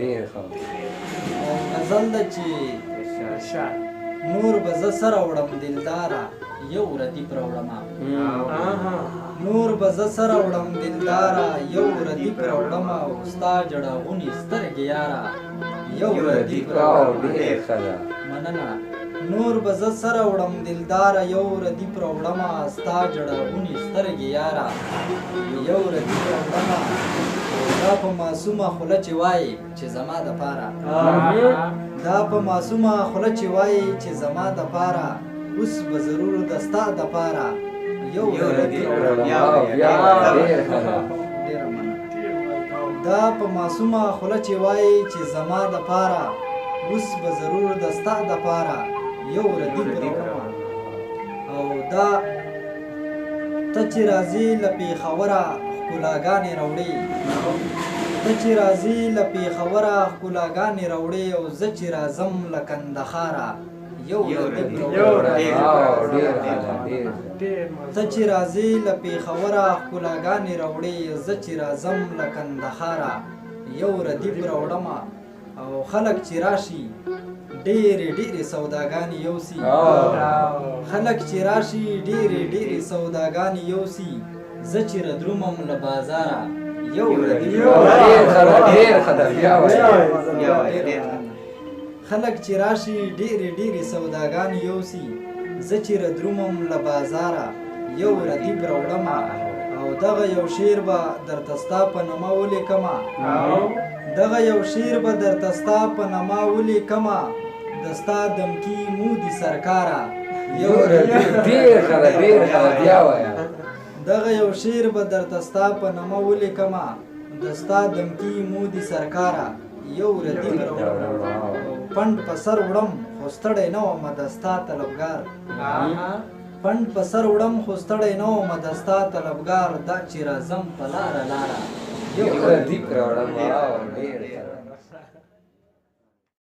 ډېر ښه غزل ده چې نور به زه سره وړم دلداره یو ردیف راوړمه نور به زه سره وړم دلداره یو ردیف راوړمه او ستا جړاغونې سترګې یاره یو ردیف راوړمه مننه نور به زه سره وړم دلداره یو ردیف راوړمه ستا جړاغونې سترګې یاره یو ردیف راوړمه دا په معصومه خوله چې وایي چې زما دپاره دا په معصومه خوله چې وایي چې زما دپاره اوس به ضرور د ستا دپاره یو ردیف ډېره مننه دا په معصومه خوله چې وایي چې زما دپاره اوس به ضرور د ستا دپاره یو ردیف راوړمه او دا ته چې راځې له پېښوره ښکلاګانې راوړې ته چې راځې له پېښوره ښکلاګانې راوړې او زه چې راځم له کندهاره یو ردیف ته چې راځې له پېښوره ښکلاګانې راوړې زه چې راځم له کندهاره یو ردیف راوړمه او خلک چې راشي ډېرې سوداګانې یوسي خلک چې راشي ډېرې سوداګانې یوسي زه چې ردرومم له بازاره یو ردیف خلک چې راشي ډېرې سوداګانې یوسي زه چې ردرومم له بازاره یو ردیف راوړمه او دغه یو شعر به درته ستا په نامه ولیکمه دغه یو شعر به درته ستا په نامه ولیکمه د ستا دمکي مودي سرکاره یو دغه یو شعر به درته ستا په نامه ولیکمه د ستا دمکي مودي سرکاره یو ردیف راوړمه پنډ په سر وړم خو ستړی نه ومه د ستا طلبګار پنډ په سر وړم خو ستړی نه ومه د ستا طلبګار دا چې راځم په لاره یو ردیف راوړمه